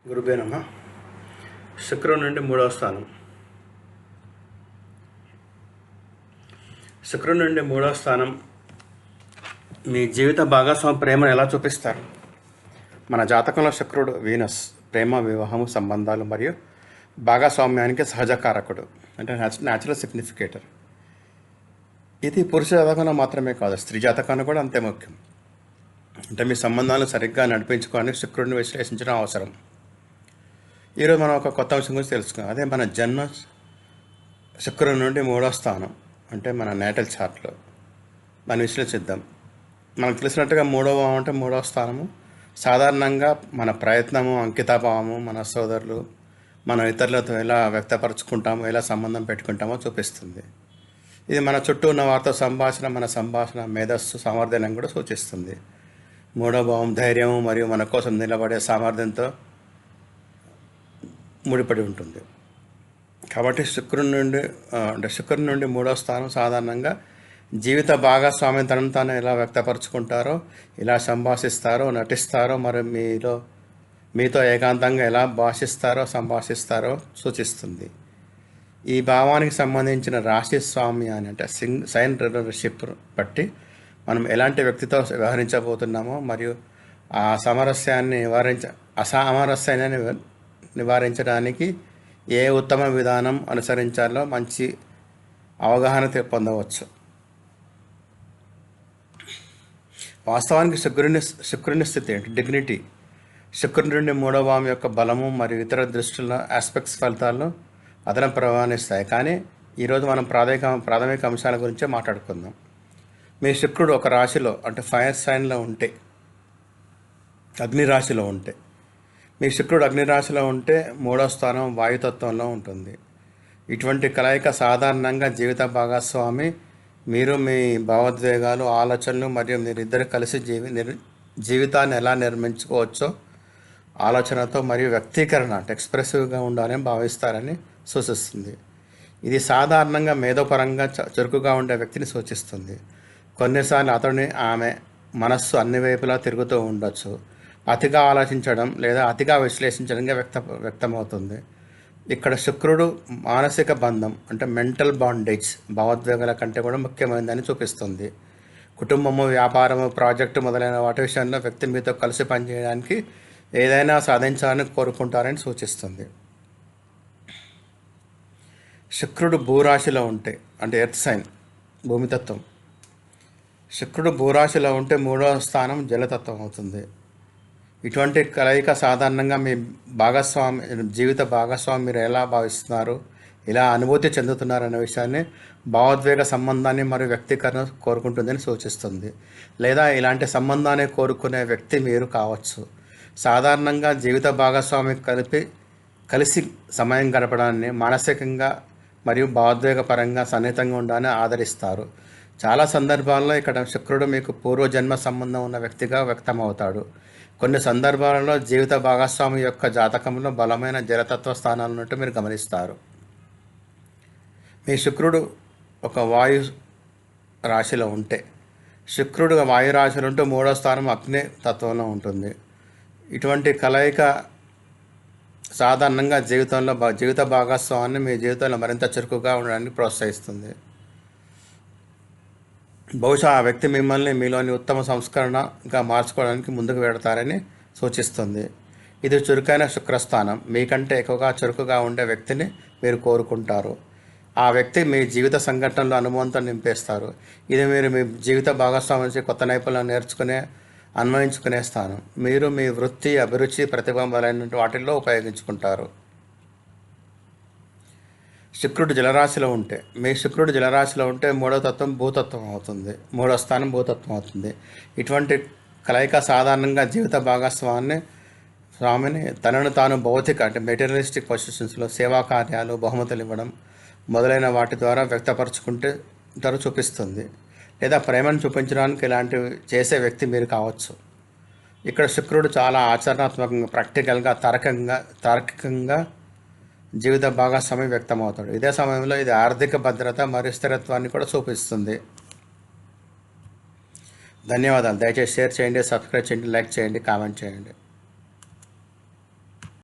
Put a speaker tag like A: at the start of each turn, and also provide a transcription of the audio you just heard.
A: గురుభ్యో నమః. శుక్రుడి నుండి మూడవ స్థానం. శుక్రుడి నుండి మూడవ స్థానం మీ జీవిత భాగస్వామి ప్రేమను ఎలా చూపిస్తారు? మన జాతకంలో శుక్రుడు వీనస్ ప్రేమ, వివాహము, సంబంధాలు మరియు భాగస్వామ్యానికి సహజ కారకుడు, అంటే న్యాచురల్ సిగ్నిఫికేటర్. ఇది పురుష జాతకంలో మాత్రమే కాదు, స్త్రీ జాతకాన్ని కూడా అంతే ముఖ్యం. అంటే మీ సంబంధాలను సరిగ్గా నడిపించుకోవడానికి శుక్రుడిని విశ్లేషించడం అవసరం. ఈరోజు మనం ఒక కొత్త అంశం గురించి తెలుసుకుందాం. అదే మన జన్మ శుక్రుడి నుండి మూడో స్థానం, అంటే మన నేటల్ చార్ట్లో దాన్ని విశ్లేషిద్దాం. మనకు తెలిసినట్టుగా మూడవ స్థానము సాధారణంగా మన ప్రయత్నము, అంకితాభావము, మన సోదరులు, మన ఇతరులతో ఎలా వ్యక్తపరచుకుంటామో, ఎలా సంబంధం పెట్టుకుంటామో చూపిస్తుంది. ఇది మన చుట్టూ ఉన్న వారితో మన సంభాషణ, మేధస్సు, సామర్థ్యాన్ని కూడా సూచిస్తుంది. మూడో భావం ధైర్యం మరియు మన కోసం నిలబడే సామర్థ్యంతో ముడిపడి ఉంటుంది. కాబట్టి శుక్రుడి నుండి మూడో స్థానం సాధారణంగా జీవిత భాగస్వామ్యం తనను తాను ఎలా వ్యక్తపరచుకుంటారో, ఎలా సంభాషిస్తారో, నటిస్తారో, మరి మీతో ఏకాంతంగా ఎలా సంభాషిస్తారో సూచిస్తుంది. ఈ భావానికి సంబంధించిన రాశి స్వామ్యాన్ని, అంటే సైన్ రిలేషన్షిప్ బట్టి మనం ఎలాంటి వ్యక్తితో వ్యవహరించబోతున్నామో మరియు అసామరస్యాన్ని నివారించడానికి ఏ ఉత్తమ విధానం అనుసరించాలో మంచి అవగాహన పొందవచ్చు. వాస్తవానికి శుక్రుని స్థితి ఏంటి? డిగ్నిటీ. శుక్రుని నుండి మూడవ భావం యొక్క బలము మరియు ఇతర దృష్టిల ఆస్పెక్ట్స్ ఫలితాలను అదనపు ప్రభావిస్తాయి. కానీ ఈరోజు మనం ప్రాథమిక అంశాల గురించే మాట్లాడుకుందాం. మీ శుక్రుడు ఒక రాశిలో, అంటే ఫైర్ సైన్లో ఉంటే, అగ్నిరాశిలో ఉంటే, మీ శుక్రుడు అగ్నిరాశిలో ఉంటే మూడో స్థానం వాయుతత్వంలో ఉంటుంది. ఇటువంటి కలయిక సాధారణంగా జీవిత భాగస్వామి, మీరు, మీ భావోద్వేగాలు, ఆలోచనలు మరియు మీరిద్దరు కలిసి జీవితాన్ని ఎలా నిర్మించుకోవచ్చో ఆలోచనతో మరియు వ్యక్తీకరణ, అంటే ఎక్స్ప్రెసివ్గా ఉండాలని భావిస్తారని సూచిస్తుంది. ఇది సాధారణంగా మేధోపరంగా చురుకుగా ఉండే వ్యక్తిని సూచిస్తుంది. కొన్నిసార్లు ఆమె మనస్సు అన్ని వైపులా తిరుగుతూ ఉండొచ్చు. అతిగా ఆలోచించడం లేదా అతిగా విశ్లేషించడంగా వ్యక్తమవుతుంది. ఇక్కడ శుక్రుడు మానసిక బంధం, అంటే మెంటల్ బాండేజ్, భావోద్వేగాల కంటే కూడా ముఖ్యమైనదని చూపిస్తుంది. కుటుంబము, వ్యాపారము, ప్రాజెక్టు మొదలైన వాటి విషయంలో వ్యక్తి మీతో కలిసి పనిచేయడానికి ఏదైనా సాధించాలని కోరుకుంటారని సూచిస్తుంది. శుక్రుడు భూరాశిలో ఉంటే, అంటే ఎర్త్ సైన్, భూమితత్వం. శుక్రుడు భూరాశిలో ఉంటే మూడవ స్థానం జలతత్వం అవుతుంది. ఇటువంటి కలయిక సాధారణంగా మీ జీవిత భాగస్వామి మీరు ఎలా భావిస్తున్నారు, ఎలా అనుభూతి చెందుతున్నారు అనే విషయాన్ని, భావోద్వేగ సంబంధాన్ని మరియు వ్యక్తీకరణ కోరుకుంటుందని సూచిస్తుంది. లేదా ఇలాంటి సంబంధాన్ని కోరుకునే వ్యక్తి మీరు కావచ్చు. సాధారణంగా జీవిత భాగస్వామి కలిసి సమయం గడపడాన్ని మానసికంగా మరియు భావోద్వేగపరంగా సన్నిహితంగా ఉండాలని ఆదరిస్తారు. చాలా సందర్భాల్లో ఇక్కడ శుక్రుడు మీకు పూర్వజన్మ సంబంధం ఉన్న వ్యక్తిగా వ్యక్తమవుతాడు. కొన్ని సందర్భాలలో జీవిత భాగస్వామి యొక్క జాతకంలో బలమైన జలతత్వ స్థానాలు ఉన్నట్టు మీరు గమనిస్తారు. మీ శుక్రుడు ఒక వాయు రాశిలో ఉంటే, శుక్రుడు వాయు రాశిలో ఉంటే మూడో స్థానం అగ్ని తత్వంలో ఉంటుంది. ఇటువంటి కలయిక సాధారణంగా జీవిత భాగస్వామిని మీ జీవితంలో మరింత చురుకుగా ఉండడానికి ప్రోత్సహిస్తుంది. బహుశా ఆ వ్యక్తి మిమ్మల్ని మీలోని ఉత్తమ సంస్కరణగా మార్చుకోవడానికి ముందుకు వెడతారని సూచిస్తుంది. ఇది చురుకైన శుక్రస్థానం. మీకంటే ఎక్కువగా చురుకుగా ఉండే వ్యక్తిని మీరు కోరుకుంటారు. ఆ వ్యక్తి మీ జీవిత సంఘటనలో అనుభవంతో నింపేస్తారు. ఇది మీరు మీ జీవిత భాగస్వామి నుంచి కొత్త నైపుణ్యం అన్వయించుకునే స్థానం. మీరు మీ వృత్తి, అభిరుచి, ప్రతిభ మొదలైన వాటిల్లో ఉపయోగించుకుంటారు. శుక్రుడు జలరాశిలో ఉంటే, మీ శుక్రుడు జలరాశిలో ఉంటే మూడో స్థానం భూతత్వం అవుతుంది. ఇటువంటి కలయిక సాధారణంగా జీవిత భాగస్వామిని తనను తాను భౌతిక, అంటే మెటీరియలిస్టిక్ పొజిషన్స్లో సేవా కార్యాలు, బహుమతులు ఇవ్వడం మొదలైన వాటి ద్వారా వ్యక్తపరచుకుంటారు చూపిస్తుంది. లేదా ప్రేమను చూపించడానికి ఇలాంటివి చేసే వ్యక్తి మీరు కావచ్చు. ఇక్కడ శుక్రుడు చాలా ఆచరణాత్మకంగా, ప్రాక్టికల్గా, తార్కికంగా జీవిత భాగస్వామి వ్యక్తమవుతాడు. ఇదే సమయంలో ఇది ఆర్థిక భద్రత మరియు స్థిరత్వాన్ని కూడా చూపిస్తుంది. ధన్యవాదాలు. దయచేసి షేర్ చేయండి, సబ్స్క్రైబ్ చేయండి, లైక్ చేయండి, కామెంట్ చేయండి.